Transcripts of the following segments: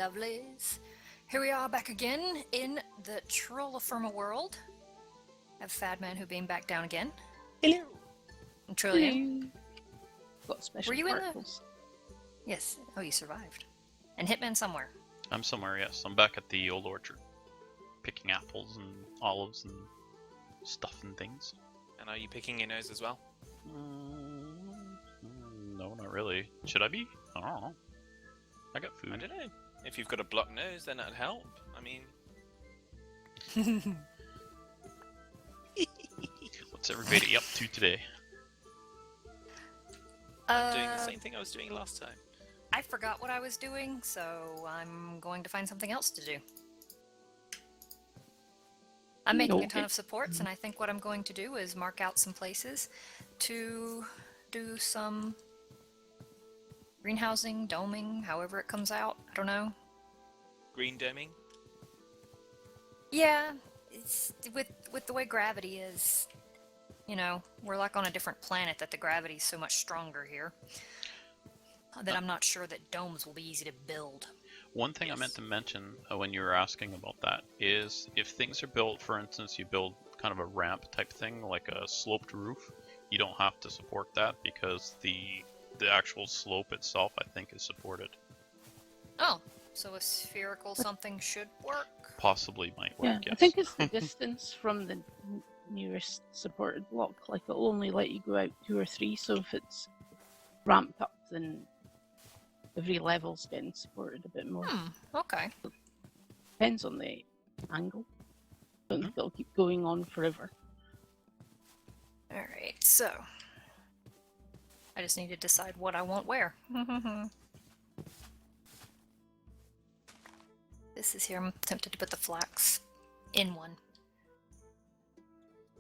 lovelies. Here we are back again in the Technofirma world. I have Fadman who beamed back down again. Hello. And Trillian. Got special Were you particles. Yes. Oh, you survived. And Hitman somewhere. I'm somewhere, yes. I'm back at the old orchard. Picking apples and olives and stuff and things. And are you picking your nose as well? No, not really. Should I be? I don't know. I got food. I don't know. If you've got a blocked nose, then that'd help. I mean... What's everybody up to today? I'm doing the same thing I was doing last time. I forgot what I was doing, so I'm going to find something else to do. I'm making a ton of supports, and I think what I'm going to do is mark out some places to do some greenhousing, doming, however it comes out. I don't know. Green doming? Yeah, it's with the way gravity is, you know, we're like on a different planet that the gravity's so much stronger here that I'm not sure that domes will be easy to build. One thing I meant to mention when you were asking about that is if things are built, for instance, you build kind of a ramp type thing, like a sloped roof, you don't have to support that because the actual slope itself, I think, is supported. Oh, so a spherical something should work? Possibly might work, Yeah, yes. I think it's the distance from the nearest supported block. Like, it'll only let you go out 2 or 3, so if it's ramped up, then every level's getting supported a bit more. Okay. Depends on the angle. But it'll keep going on forever. Alright, so I just need to decide what I want where. This is here. I'm tempted to put the flax in one.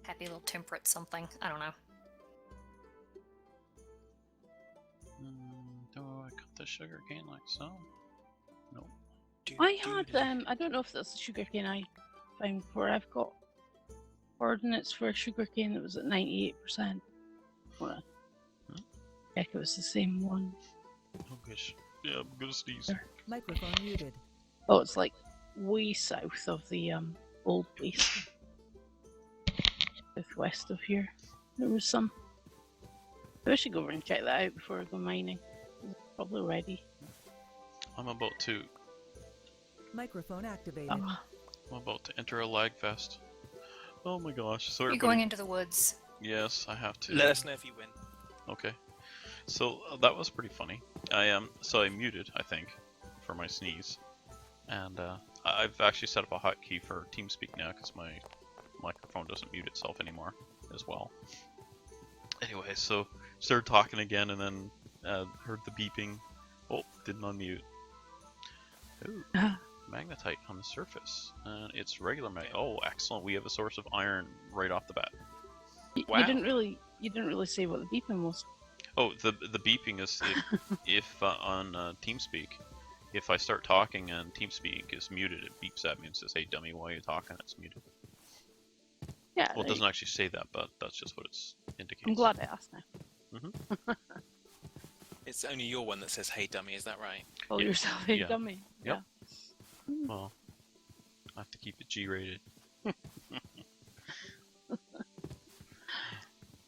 Happy little temperate something. I don't know. Do I cut the sugar cane like so? Nope. I had, I don't know if that's the sugarcane I found before. I've got coordinates for a sugarcane that was at 98%. Wanna check it was the same one. Oh gosh. Yeah, I'm gonna sneeze. Microphone muted. Oh, it's like way south of the old place. Southwest of here. There was some. I should go over and check that out before I go mining. It's probably ready. I'm about to Microphone activated. Oh. I'm about to enter a lag fest. Oh my gosh. So You're going into the woods. Yes, I have to. Let us know if you win. Okay. So that was pretty funny. I muted, I think, for my sneeze. And I've actually set up a hotkey for TeamSpeak now because my microphone doesn't mute itself anymore as well. Anyway, so started talking again and then heard the beeping. Oh, didn't unmute. Ooh, magnetite on the surface. And it's regular Oh, excellent. We have a source of iron right off the bat. Wow. You didn't really say what the beeping was. Oh, the beeping is if on TeamSpeak, if I start talking and TeamSpeak is muted, it beeps at me and says, "Hey dummy, why are you talking?" It's muted. Yeah. Well, it doesn't actually say that, but that's just what it's indicates. I'm glad I asked now. It's only your one that says, "Hey dummy," is that right? Call Yeah. yourself a Yeah. dummy. Yep. Yeah. Well, I have to keep it G-rated.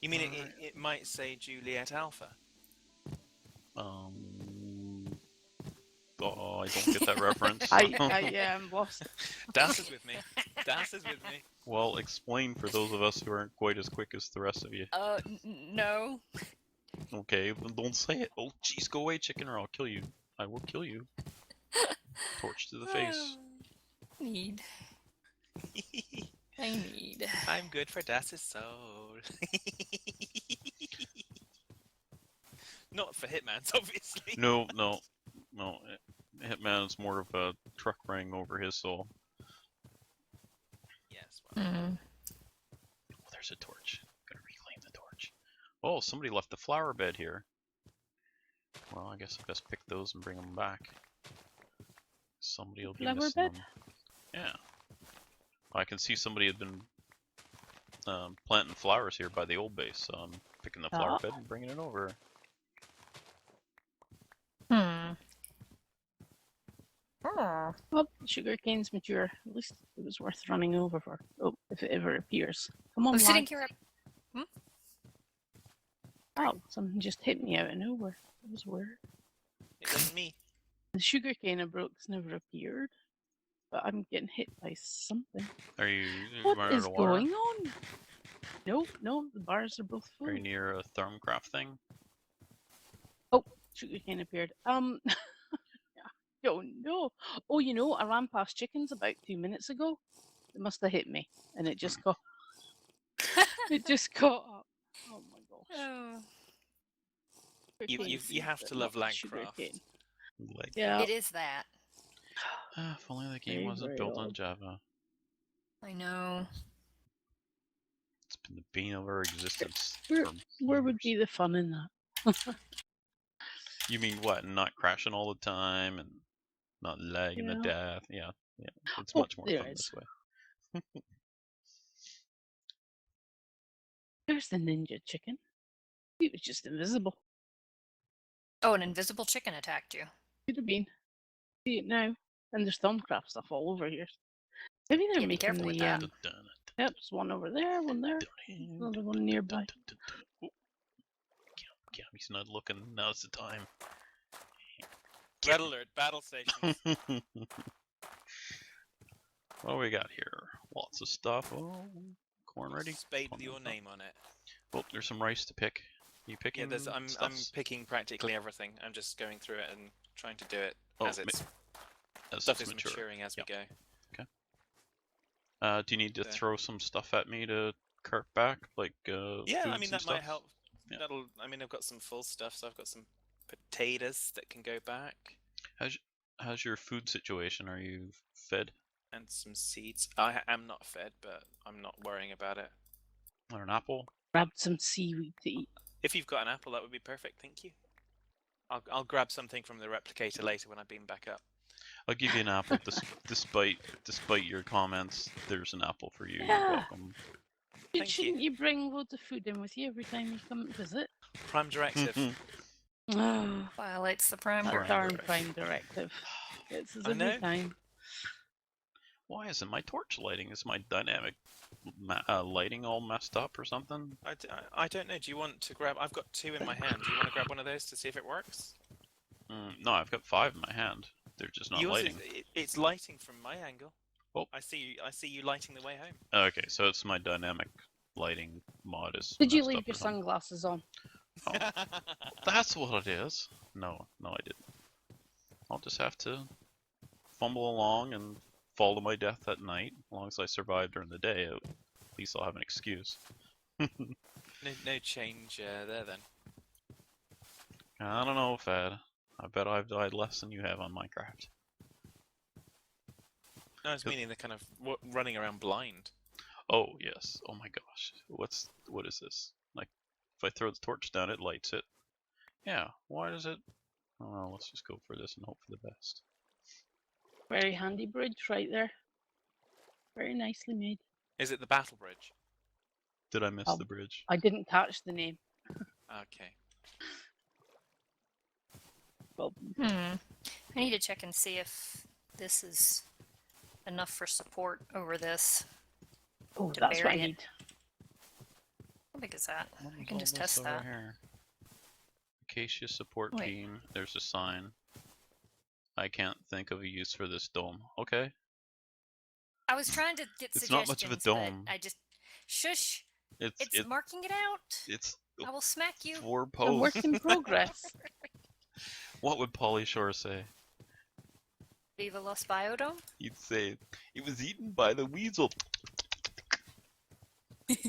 You mean it might say Juliet Alpha? Oh, I don't get that reference. I'm lost. Das is with me. Das is with me. Well, explain for those of us who aren't quite as quick as the rest of you. No. Okay, then don't say it. Oh, jeez, go away, chicken, or I'll kill you. I will kill you. Torch to the face. Need. I need. I'm good for Das's soul. Not for Hitman's, obviously. No. Hitman's more of a truck running over his soul. Yes. Well. Oh, there's a torch. Gotta reclaim the torch. Oh, somebody left the flower bed here. Well, I guess I best pick those and bring them back. Somebody will be Flower missing bed? them. Yeah. I can see somebody had been planting flowers here by the old base, so I'm picking the flower bed and bringing it over. Oh. Well, the sugar cane's mature. At least it was worth running over for. Oh, if it ever appears. Come on, I'm sitting lads. here. Oh, something just hit me out of nowhere. It was weird. It wasn't me. The sugar cane I broke's never appeared, but I'm getting hit by something. Are you What running out is of water? going on? No, no, the bars are both full. Are you near a thermcraft thing? Sugar cane appeared. Don't know. Oh, you know, I ran past chickens about 2 minutes ago. It must have hit me, and it just got. It just caught up. Oh my gosh. Oh. Sugar You cane you seeds, have but to love not the sugar Minecraft. cane. Like, Yeah. It is that. if only the game Very, wasn't very built on odd. Java. I know. It's been the bane of our existence. Where- for Where would years. be the fun in that? You mean what? Not crashing all the time and not lagging to Yeah. death? Yeah, yeah. It's Oh, much more there fun it this is. way. There's the ninja chicken. He was just invisible. Oh, an invisible chicken attacked you. Could have been. See it now. And there's Thumbcraft stuff all over here. Maybe they're Yeah, be making careful with the that. Yep, there's one over there, one there, another one nearby. Oh, Gammy's not looking. Now's the time. Red alert, battle stations. What do we got here? Lots of stuff. Oh, corn ready. Spade with Plenty your of stuff. name on it. Oh, there's some rice to pick. You picking? Yeah, I'm stuffs? picking practically everything. I'm just going through it and trying to do it Oh, as it's as stuff it's is mature. maturing as we go. Do you need to So- throw some stuff at me to cart back, like Yeah, I foods mean and that might stuff? help. Yeah. That'll. I mean, I've got some full stuff, so I've got some potatoes that can go back How's your food situation? Are you fed? and some seeds. I am not fed, but I'm not worrying about it. Or an apple? Grabbed some seaweed to eat. If you've got an apple, that would be perfect. Thank you. I'll grab something from the replicator later when I beam back up. I'll give you an apple, despite your comments. There's an apple for you. You're Yeah. welcome. Thank you. Shouldn't you bring loads of food in with you every time you come and visit? Prime directive. Oh, Violates the prime that Prime darn directive. prime directive. It's as I every know. time. Why isn't my torch lighting? Is my dynamic lighting all messed up or something? I don't know. Do you want to grab? I've got 2 in my hand. Do you want to grab one of those to see if it works? No, I've got 5 in my hand. They're just not Yours lighting. It's lighting from my angle. Oh. I see you lighting the way home. Okay, so it's my dynamic lighting mod is. Did you messed leave up your or something. sunglasses on? Oh, that's what it is. No, I didn't. I'll just have to fumble along and fall to my death at night. As long as I survive during the day, at least I'll have an excuse. No change there then. I don't know, Fad. I bet I've died less than you have on Minecraft. No, I was meaning the kind of running around blind. Oh yes. Oh my gosh. What is this? Like, if I throw the torch down, it lights it. Yeah. Why does it? Oh, well, let's just go for this and hope for the best. Very handy bridge right there. Very nicely made. Is it the battle bridge? Did I miss Oh. the bridge? I didn't catch the name. Okay. Well, I need to check and see if this is enough for support over this. oh, To that's what I bury it. need. How big is that? What I was can all just this test over that. Here? Acacia support Wait. team. There's a sign. I can't think of a use for this dome. Okay. I was trying to get It's suggestions, not much of a dome. but I just shush. It's It's marking it out. it's I will smack you. 4 A posts. work in progress. What would Polly Shore say? Viva Los Biodome. He'd say it was eaten by the weasel. What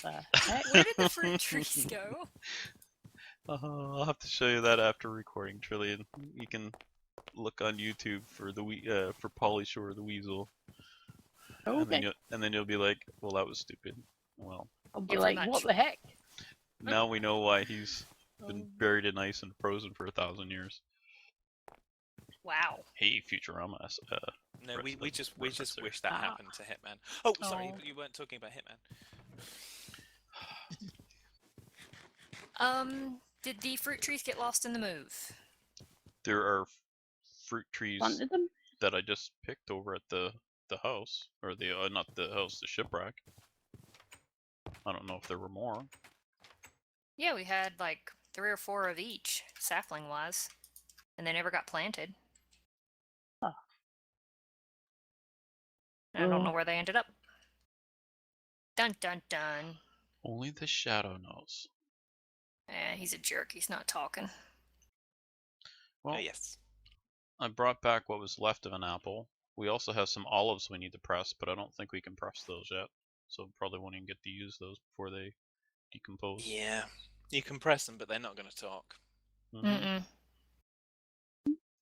the heck? Where did the fruit trees go? I'll have to show you that after recording, Trillian. You can look on YouTube for the for Polly Shore the weasel, Okay. and then you'll be like, well, that was stupid. Well, I'll be Yeah, like, pretty what much. the heck? now we know why he's been Um, buried in ice and frozen for 1,000 years. Wow. Hey, Futurama. No, Rest we of just referencer. wish that Ah. happened to Hitman. Oh, sorry, Oh. you weren't talking about Hitman. Did the fruit trees get lost in the move? There are fruit trees Planted them? that I just picked over at the house, or the not the house, the shipwreck. I don't know if there were more. Yeah, we had like 3 or 4 of each, sapling-wise, and they never got planted. Oh. And I don't know Oh. where they ended up. Dun dun dun. Only the shadow knows. He's a jerk. He's not talking. Well, yes. I brought back what was left of an apple. We also have some olives we need to press, but I don't think we can press those yet. So probably won't even get to use those before they decompose. Yeah. You can press them, but they're not going to talk. Mm-mm.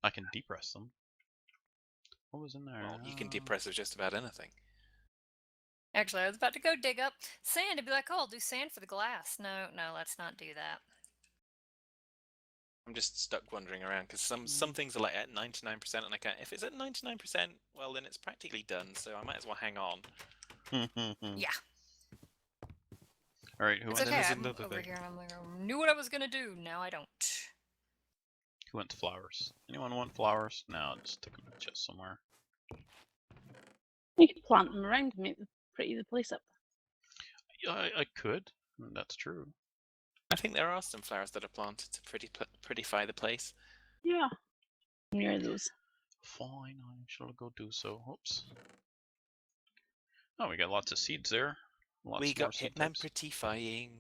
I can depress them. What was in there? Well, you can depress with just about anything. Actually, I was about to go dig up sand to be like, oh, I'll do sand for the glass. No, let's not do that. I'm just stuck wandering around because some things are like at 99%, and I can't. If it's at 99%, well then it's practically done. So I might as well hang on. Yeah. All right, who It's went? okay. There's I'm another over thing. here and I'm like, I knew what I was gonna do. Now I don't. Who went to flowers? Anyone want flowers? No, just stick them in the chest somewhere. You could plant them around to make the place up. Yeah, I could. That's true. I think there are some flowers that are planted to prettify the place. Yeah. Near those. Fine, I shall go do so. Oops. Oh, we got lots of seeds there. Lots We more got seed Hitman types. prettifying.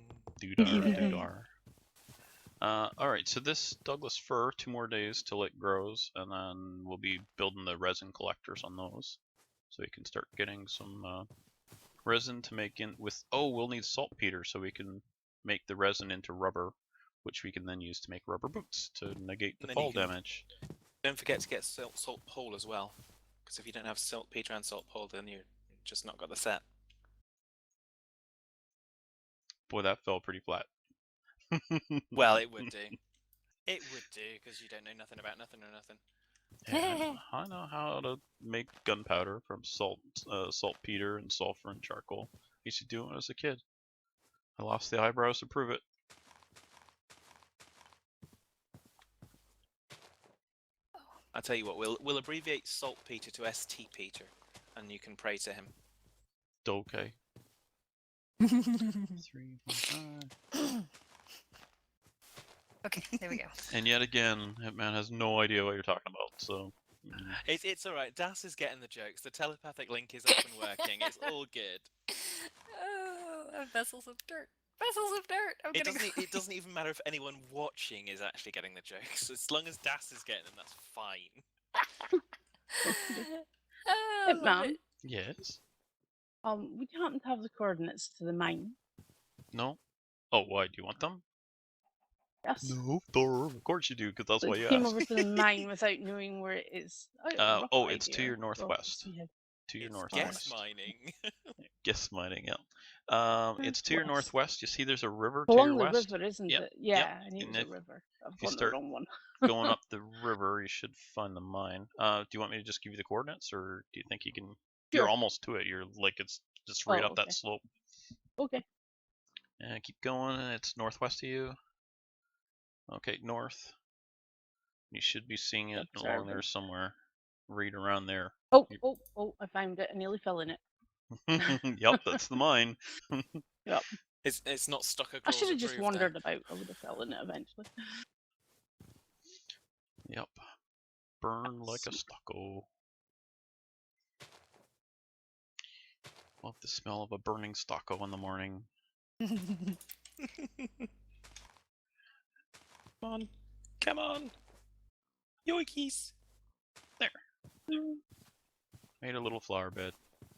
Doodar. Alright, so this Douglas fir, 2 more days till it grows, and then we'll be building the resin collectors on those. So we can start getting some resin to make in with. Oh, we'll need saltpeter so we can make the resin into rubber, which we can then use to make rubber boots to negate the And then fall you can- damage. Don't forget to get salt pole as well, because if you don't have saltpeter and salt pole, then you've just not got the set. Boy, that fell pretty flat. Well, it would do. It would do, because you don't know nothing about nothing or nothing. Yeah, I know how to make gunpowder from saltpeter and sulfur and charcoal. I used to do it when I was a kid. I lost the eyebrows to prove it. I tell you what, we'll abbreviate saltpeter to ST Peter, and you can pray to him. Okay. 3.5. Okay, there we go. And yet again, Hitman has no idea what you're talking about, so. It's alright, Das is getting the jokes, the telepathic link is up and working, it's all good. Oh, vessels of dirt. Vessels of dirt. I'm gonna go. It doesn't even matter if anyone watching is actually getting the jokes, as long as Das is getting them, that's fine. Oh, Hey, love Mum, it. Yes? would you happen to have the coordinates to the mine? No? Oh, why? Do you want them? Yes. No, of course you do, because that's So why if you you came asked. over to the mine without knowing where it is. Oh, it's to your northwest. To your It's northwest. guess mining. Guess mining, yeah. It's to your Northwest. northwest. You see there's a river to your Along the west? river, isn't Yep, it? Yeah, yep. I knew it And was a if- river. I've if you gone the start wrong one. Going up the river, you should find the mine. Do you want me to just give you the coordinates, or do you think you can? You're Sure. almost to it. You're like it's just right Oh, up that okay. slope. Okay. Keep going. It's northwest of you. Okay, north. You should be seeing it along there Observing. somewhere. Right around there. Oh, I found it. I nearly fell in it. Yep, that's the mine. Yep. It's not stuck I across. should have just wandered about. I would have fell in it eventually. Yep. Burn like a stucco. Love the smell of a burning stucco in the morning. Come on! Yoikies! Made a little flower bed.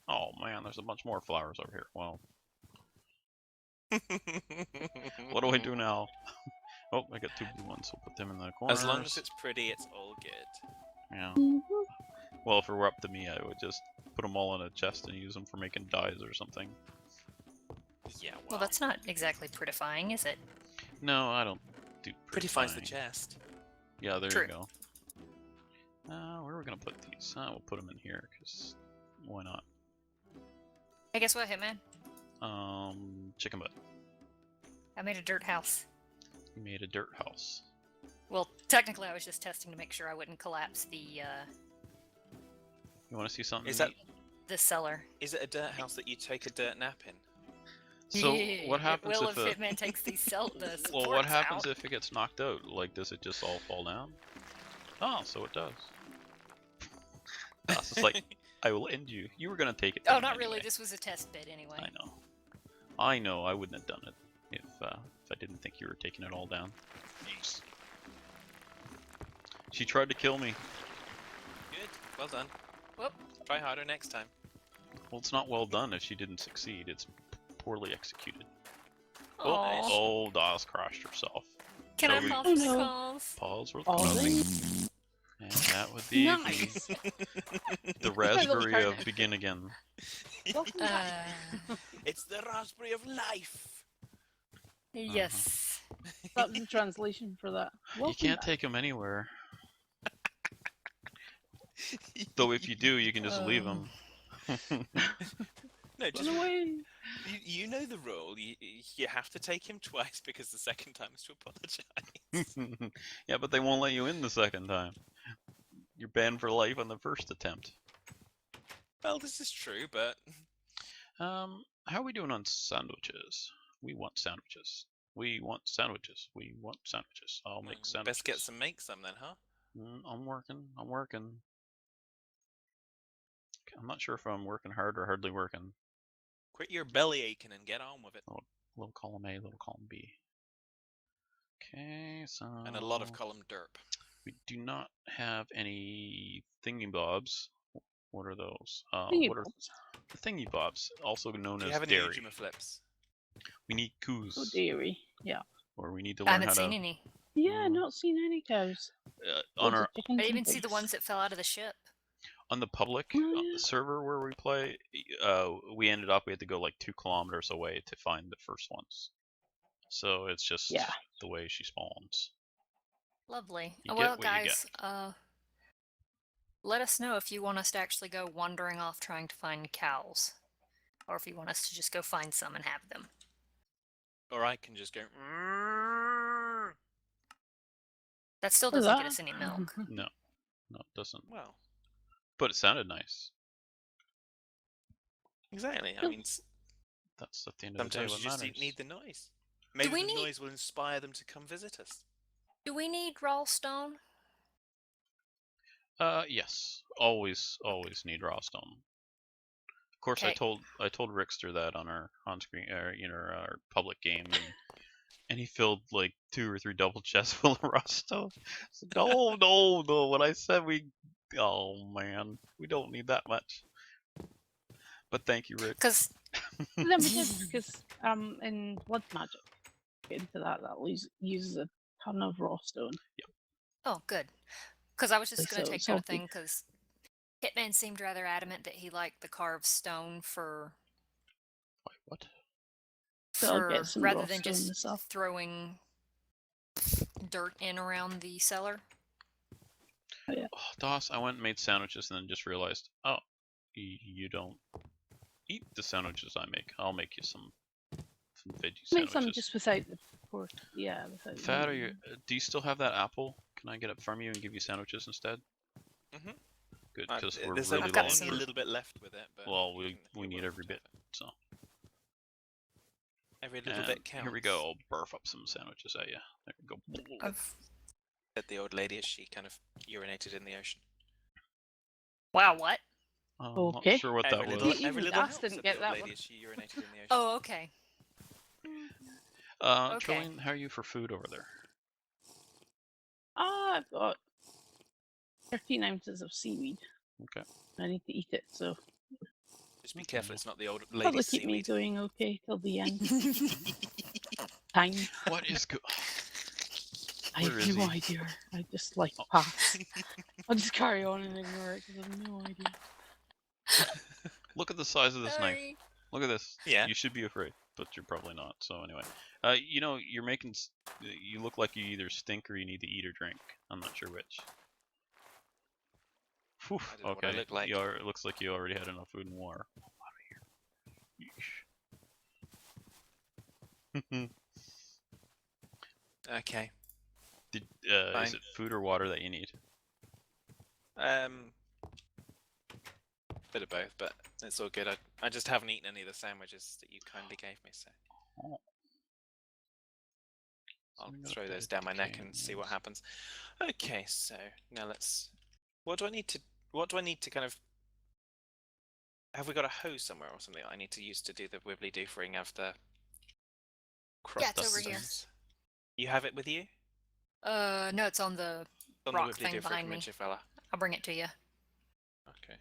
Oh man, there's a bunch more flowers over here. Wow. What do I do now? Oh, I got 2 blue ones. We'll put them in the corners. As long as it's pretty, it's all good. Yeah. Well, if it were up to me, I would just put them all in a chest and use them for making dyes or something. Yeah, Well, that's not exactly prettifying, is it? No, I don't do prettifies the prettifying. chest. Yeah, there True. you go. Where are we gonna put these? We'll put them in here, because why not? Hey, guess what, Hitman? Chicken butt. I made a dirt house. You made a dirt house. Well, technically, I was just testing to make sure I wouldn't collapse the You want to see something? Is that neat? the cellar. is it a dirt house that you take a dirt nap in? So what It happens will if if Hitman takes the supports well, what happens out. if it gets knocked out? Like, does it just all fall down? Oh, so it does. That's just like, I will end you. You were gonna take it. Oh, down not really. anyway. This was a test bid anyway. I know. I know. I wouldn't have done it if I didn't think you were taking it all down. Jeez. She tried to kill me. Good. Well done. Whoop. Try harder next time. Well, it's not well done if she didn't succeed. It's poorly executed. Aw. Oh, Dawes crashed herself. Can Shall I we pause Oh, the no. calls? pause or Pausing. And that would be Nice. the raspberry of begin again. Welcome back. It's the raspberry of life. Yes. That was the translation for that. You Welcome can't back. take them anywhere. Though if you do, you can just leave them. No, just Run away. you know the rule. You have to take him twice because the second time is to apologize. Yeah, but they won't let you in the second time. You're banned for life on the first attempt. Well, this is true, but How are we doing on sandwiches? We want sandwiches. We want sandwiches. We want sandwiches. I'll make sandwiches. best make some then, huh? I'm working. I'm working. I'm not sure if I'm working hard or hardly working. Quit your belly aching and get on with it. Little column A, little column B. Okay, so... And a lot of column derp. We do not have any thingy-bobs. What are those? Thingy What are bobs. the thingy-bobs, also known Do you as have any dairy? Ujima flips? We need coos, Oh, dairy. Yeah. or we need to I learn haven't how seen to... any. Yeah, not seen any cows. On Loads our of chickens I didn't and even see the pigs. ones that fell out of the ship. on the public Oh, yeah. server where we play, we ended up we had to go like 2 kilometers away to find the first ones. So it's just Yeah. the way she spawns. Lovely. You Oh, get well, what you guys, let us know if you want us to actually go wandering off trying to find cows, or if you want us to just go find some and have them. Or I can just go. That still What's doesn't that? get us any milk. No, it doesn't. Well, But it sounded nice. exactly. I Cool. mean, That's at the end of the day sometimes what you just matters. need the noise. Maybe we the need- noise will inspire them to come visit us. Do we need raw stone? Yes. Always need raw stone. Of course, I Okay. told Rickster that on our on-screen, our public game, and he filled like 2 or 3 double chests full of raw stone. It's like, no. When I said oh man, we don't need that much. But thank you, Rick. Because Then we did because in blood magic, get into that uses a ton of raw stone. oh, good. Because I was just Like, going to so take note of salty. thing because Hitman seemed rather adamant that he liked the carved stone for Wait, what? So I'll get some rather raw than stone just myself. throwing dirt in around the cellar. Oh, Doss, I went and made sandwiches and then just realized, oh, you don't eat the sandwiches I make. I'll make you some veggie Make sandwiches. some just without the pork. Yeah, without the Fat, meat. do you still have that apple? Can I get it from you and give you sandwiches instead? Mhm. Good, because we're There's really I've low got on some- only a fruit. little bit left with it. But Well, you we can- need every bit, so. Every little And bit counts. here we go. I'll barf up some sandwiches at you. There we go. Said the old lady as she kind of urinated in the ocean. Wow, what? I'm Okay. not sure what that Every was. little, Even every little Das helps, didn't said get the that old lady one. as she urinated in the ocean. Oh, okay. Okay. Trillian, how are you for food over there? I've got 13 ounces of seaweed. Okay. I need to eat it, so Just be careful, it's not the old probably lady's keep me seaweed. going okay till the end. Time. What is good? I Where have is no he? idea. I just like Oh. pass. I'll just carry on and ignore it because I have no idea. Look at the size of this knife. Sorry. Look at this. Yeah. You should be afraid, but you're probably not. So anyway, you're making. You look like you either stink or you need to eat or drink. I'm not sure which. Whew, I don't know what I okay. look like. It looks like you already had enough food and water. Out of here. Okay. Did, Fine. is it food or water that you need? Bit of both, but it's all good. I just haven't eaten any of the sandwiches that you kindly gave me, so Oh. I'll So we got a throw bit those of down my neck decay and in see what those. happens. Okay, so now let's. What do I need to kind of? Have we got a hose somewhere or something I need to use to do the wibbly doofering of the Yeah, it's over here. crustaceans? You have it with you? No, it's on the On rock the wibbly thing doofer behind me. Comanche fella. I'll bring it to you. Okay.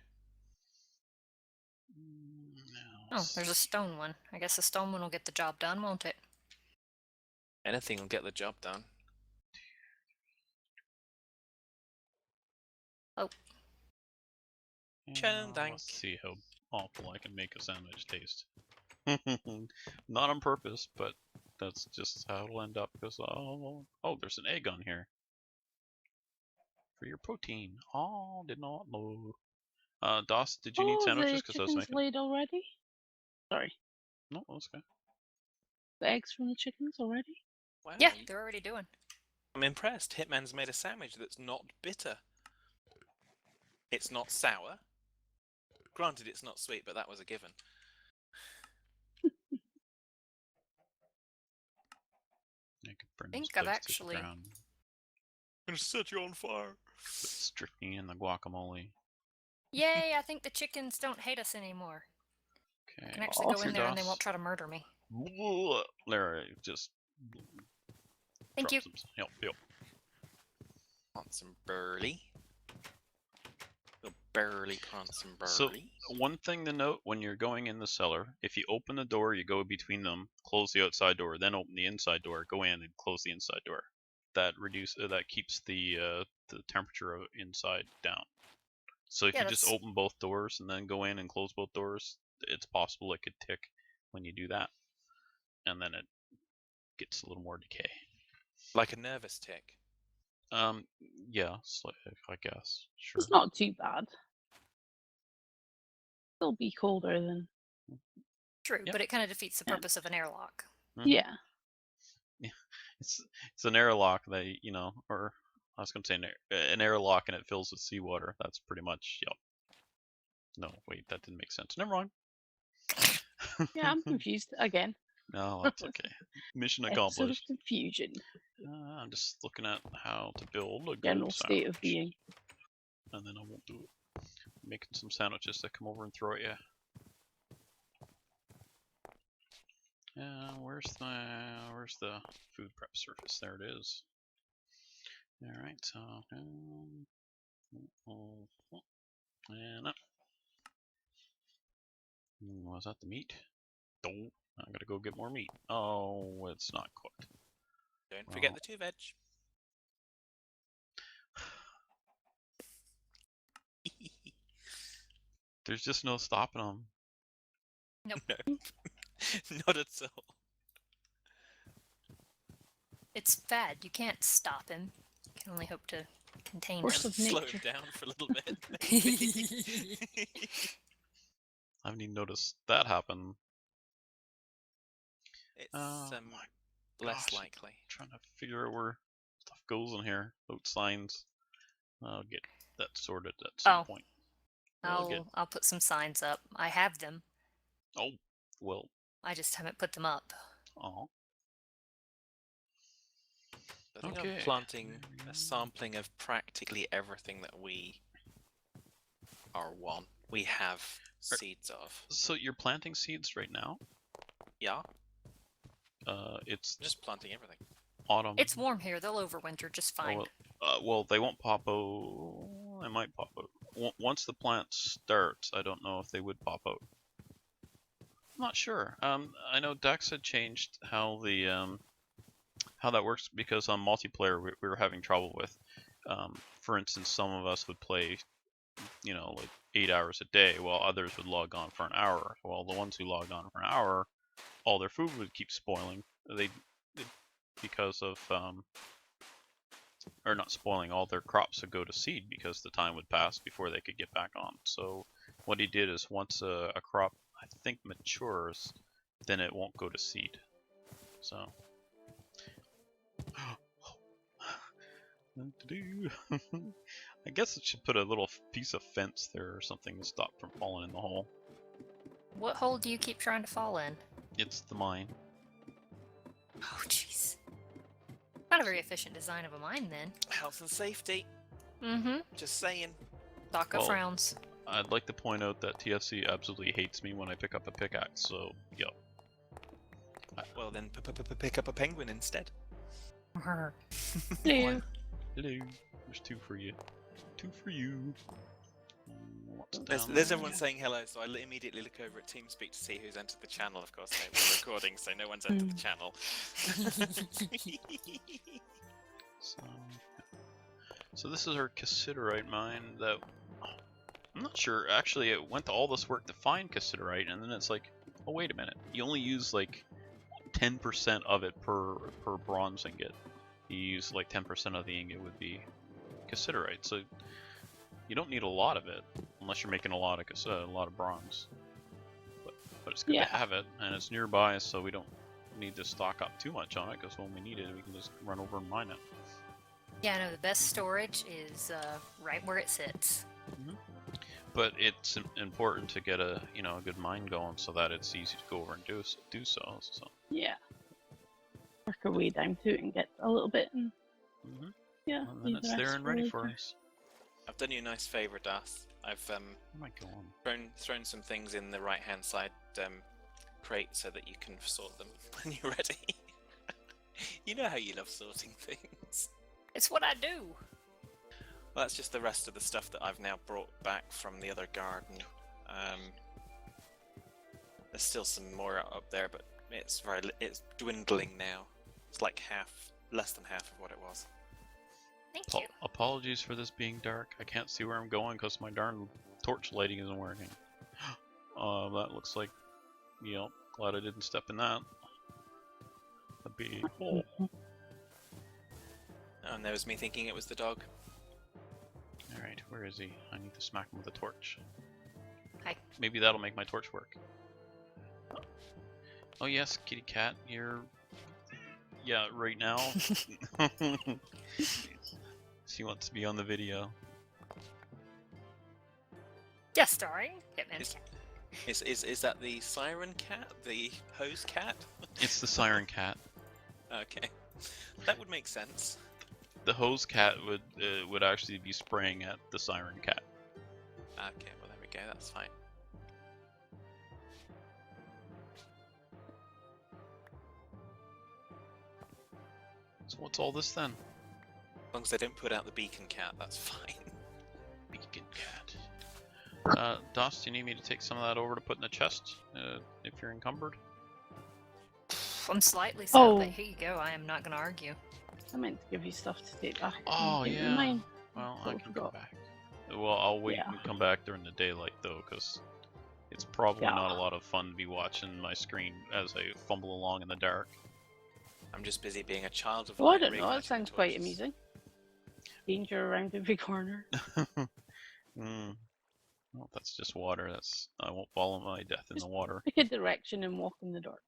Now, Oh, there's a stone one. I guess the stone one will get the job done, won't it? Anything will get the job done. Oh, Churn dank. Let's see how awful I can make a sandwich taste. Not on purpose, but that's just how it'll end up. Because oh, there's an egg on here for your protein. Oh, did not know. Doss, did you need sandwiches? The Because I was chickens making. laid already? Sorry. No, that's okay. The eggs from the chickens already? Wow. yeah, they're already doing. I'm impressed. Hitman's made a sandwich that's not bitter. It's not sour. Granted, it's not sweet, but that was a given. I could burn think this I've place actually- to the ground. I'm gonna set you on fire. Put strychnine in the guacamole. Yay, I think the chickens don't hate us anymore. Okay. I can actually go Awesome. in there and they Doss. won't try to murder me. Larry, just Thank drop you. some. Yep. Want some burley? We'll barely put on some burley. So one thing to note when you're going in the cellar, if you open the door, you go between them, close the outside door, then open the inside door, go in and close the inside door. That keeps the temperature of inside down. So if Yeah, you just that's- open both doors and then go in and close both doors, it's possible it could tick when you do that, and then it gets a little more decay. Like a nervous tick. Yeah, I guess. Sure. It's not too bad. Still be colder than. True, Yep. but it kind of defeats the Yeah. purpose of an airlock. Mhm. Yeah. It's an airlock that or I was going to say an airlock and it fills with seawater. That's pretty much yep. No, wait, that didn't make sense. Never mind. Yeah, I'm confused again. No, that's okay. Mission Episode of accomplished. confusion. I'm just looking at how to build a good General state of sandwich. being. And then I won't do it. Making some sandwiches to come over and throw at you. Where's the food prep surface? There it is. All right, so and up. Was that the meat? Oh, I gotta go get more meat. Oh, it's not cooked. Don't forget Well. the 2 veg. There's just no stopping them. No. Not at all. It's fad. You can't stop him. You can only hope to contain Force him. of Slow nature. him down for a little bit. maybe. I haven't even noticed that happen. It's Oh my less gosh. likely. Trying to figure out where stuff goes in here. Those signs. I'll get that sorted at some Oh. point. Well, I'll put some signs up. I have them. Oh, well. I just haven't put them up. Oh. I think Okay. I'm planting There we go. a sampling of practically everything that we have seeds of. So you're planting seeds right now? Yeah, It's just planting everything. autumn. It's warm here. They'll overwinter just fine. Well, they won't pop out. They might pop out. Once the plant starts, I don't know if they would pop out. I'm not sure. I know Dex had changed how the how that works because on multiplayer we were having trouble with. For instance, some of us would play, like 8 hours a day, while others would log on for an hour. Well, the ones who logged on for an hour, all their food would keep spoiling. Because of or not spoiling, all their crops would go to seed because the time would pass before they could get back on. So what he did is once a crop, I think, matures, then it won't go to seed. So I guess it should put a little piece of fence there or something to stop from falling in the hole. What hole do you keep trying to fall in? It's the mine. Oh, jeez. Not a very efficient design of a mine, then. Health and safety. Mm-hmm. Just saying. Daka Well, frowns. I'd like to point out that TFC absolutely hates me when I pick up a pickaxe, so, yo. Well, then pick up a penguin instead. Brr. Hello. Hello. There's 2 for you. 2 for you. What's There's down everyone saying hello, so I immediately look over at TeamSpeak to see who's entered the channel. Of course, we're recording, so no one's entered the channel. So this is our cassiterite mine that... I'm not sure, actually it went to all this work to find cassiterite, and then it's like, oh wait a minute, you only use like 10% of it per bronze ingot. You use like 10% of the ingot would be cassiterite, so you don't need a lot of it unless you're making a lot of bronze. But it's good to have it, and it's nearby, so we don't need to stock up too much on it, because when we need it, we can just run over and mine it. Yeah, no, the best storage is right where it sits. But it's important to get a a good mine going so that it's easy to go over and do so. Yeah. Work our way down to it and get a little bit, and yeah. And then it's there and ready for us. I've done you a nice favour, Das. I've Where am I going? thrown some things in the right-hand side crate so that you can sort them when you're ready. You know how you love sorting things. It's what I do. Well, that's just the rest of the stuff that I've now brought back from the other garden. There's still some more up there, but it's dwindling now. It's like less than half of what it was. Thank you. Apologies for this being dark. I can't see where I'm going because my darn torch lighting isn't working. That looks like, glad I didn't step in that. A big hole. Oh, and there was me thinking it was the dog. Alright, where is he? I need to smack him with a torch. Hi. Maybe that'll make my torch work. Oh yes, kitty cat, you're... Yeah, right now. She wants to be on the video. Yes, starring Hitman Is- Cat. Is that the siren cat? The hose cat? It's the siren cat. Okay. That would make sense. The hose cat would actually be spraying at the siren cat. Okay, well there we go, that's fine. So what's all this then? As long as they don't put out the beacon cat, that's fine. Beacon cat. Dos, do you need me to take some of that over to put in the chest if you're encumbered? I'm slightly so, Oh. but here you go. I am not going to argue. I meant to give you stuff to take back. Oh, Give me yeah. Mine. Well, I Totally can come forgot. back. Well, I'll wait Yeah. and come back during the daylight though, because it's probably Yeah. not a lot of fun to be watching my screen as I fumble along in the dark. I'm just busy being a child of Well, I light, don't know. That reigniting sounds quite torches. amusing. Danger around every corner. Well, that's just water. I won't follow my death in the water. Pick a direction and walk in the dark.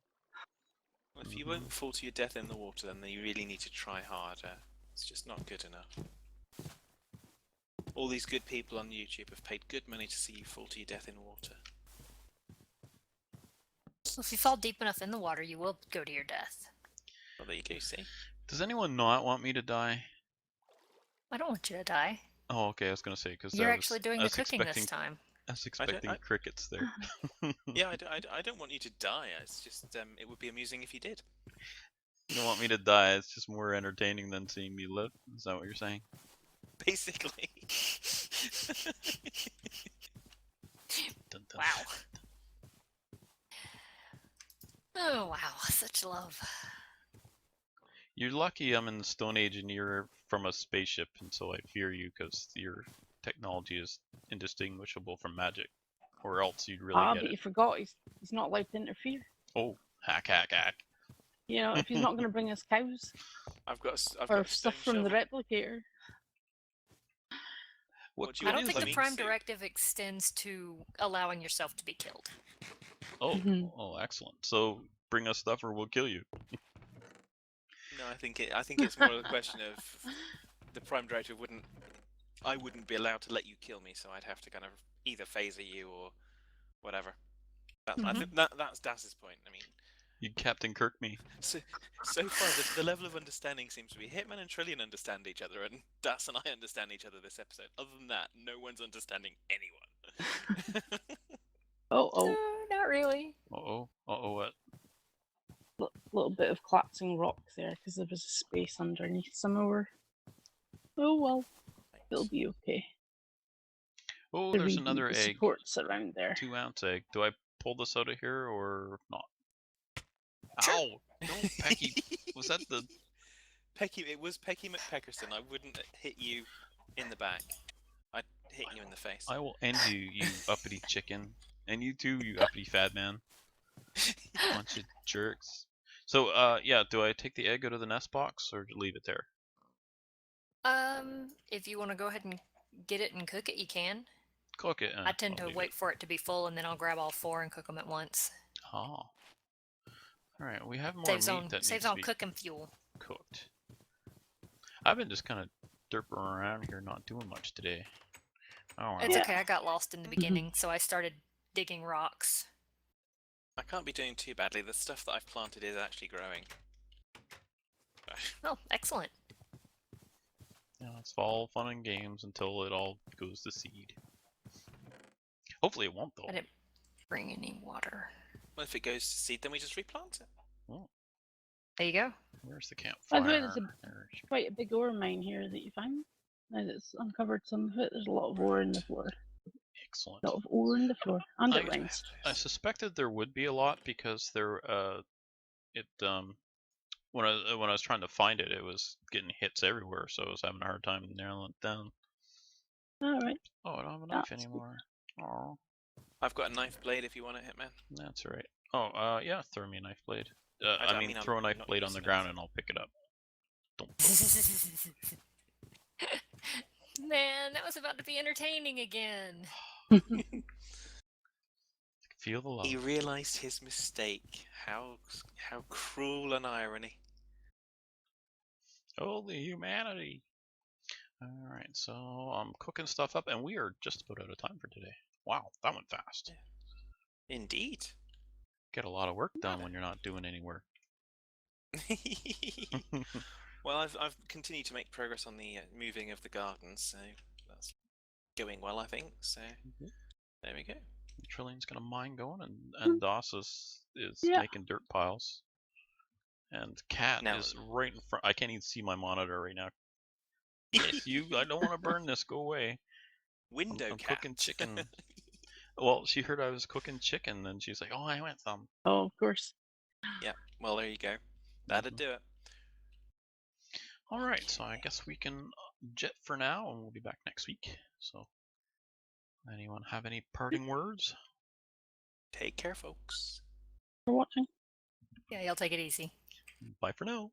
Well, if you won't fall to your death in the water, then you really need to try harder. It's just not good enough. All these good people on YouTube have paid good money to see you fall to your death in water. So if you fall deep enough in the water, you will go to your death. Well, there you go, see? Does anyone not want me to die? I don't want you to die. Oh, okay. I was gonna say because You're actually doing the cooking this time. I was expecting crickets there. Yeah, I don't want you to die. It's just, it would be amusing if you did. You don't want me to die. It's just more entertaining than seeing me live. Is that what you're saying? Basically. Dun, dun. Wow. Oh, wow. Such love. You're lucky I'm in the Stone Age and you're from a spaceship, and so I fear you because your technology is indistinguishable from magic, or else you'd really get but it. you forgot he's not allowed to interfere. Oh, hack, hack, hack. You know, if he's not going to bring us cows I've got or a stuff stone from the shovel. replicator. What do you I want don't think from the me? Prime Directive extends to allowing yourself to be killed. Oh, Mhm. oh, excellent. So bring us stuff or we'll kill you. No, I think it's more of a question of the Prime Directive wouldn't. I wouldn't be allowed to let you kill me, so I'd have to kind of either phaser you or whatever. I think that's Das's point. I mean, You Captain Kirk me. so far the level of understanding seems to be Hitman and Trillian understand each other, and Das and I understand each other this episode. Other than that, no one's understanding anyone. Oh, No, not really. What? little bit of collapsing rock there because there was a space underneath somewhere. Oh well, it'll be okay. Oh, To there's reboot another the egg. supports around there. 2-ounce egg. Do I pull this out of here or not? Sure. Ow! No, Pecky. Was that the... Pecky? It was Pecky McPeckerson. I wouldn't hit you in the back. I'd hit you in the face. I will end you, you uppity chicken. And you too, you uppity fat man. Bunch of jerks. So, yeah, do I take the egg out of the nest box or leave it there? If you want to go ahead and get it and cook it, you can. Cook it. I tend I'll to leave wait it. for it to be full, and then I'll grab all 4 and cook them at once. Oh. Alright, we have more Saves meat on that saves needs to on be cooking fuel. cooked. I've been just kind of derping around here, not doing much today. Oh, It's Yeah. okay. I got lost in the beginning, so I started digging rocks. I can't be doing too badly. The stuff that I've planted is actually growing. Oh, excellent. yeah, it's all fun and games until it all goes to seed. Hopefully it won't, though. I didn't bring any water. Well, if it goes to seed, then we just replant it. Oh, There you go. where's the campfire? By the way, there's There's- quite a big ore mine here that you found. Now that it's uncovered some of it, there's a lot of ore in the floor. Excellent. A lot of ore in the floor. And I- it rains. I suspected there would be a lot because there, when I was trying to find it, it was getting hits everywhere, so I was having a hard time narrowing it down. Alright. Oh, I don't have a knife That's anymore. Oh, I've got a knife blade if you want it, Hitman. that's all right. Oh, yeah, throw me a knife blade. I I mean, mean, I'm throw a knife not blade on the using it. ground and I'll pick it up. Don't throw. Man, that was about to be entertaining again. Feel the love. He realised his mistake. How cruel an irony. Holy humanity. Alright, so I'm cooking stuff up and we are just about out of time for today. Wow, that went fast. Indeed. Get a lot of work done when you're not doing any work. Well, I've continued to make progress on the moving of the gardens, so that's going well, I think. So there we go. Trillian's got a mine going and Doss is Yeah. making dirt piles. And Cat Now- is right in front. I can't even see my monitor right now. Yes, I don't want to burn this. Go away. Window I'm cat. cooking chicken. Well, she heard I was cooking chicken and she's like, oh, I want some. Oh, of course. Yeah. Well, there you go. That'd Mhm. do it. Alright, so I guess we can jet for now and we'll be back next week. So, anyone have any parting words? Take care, folks. For watching. Yeah, y'all take it easy. Bye for now.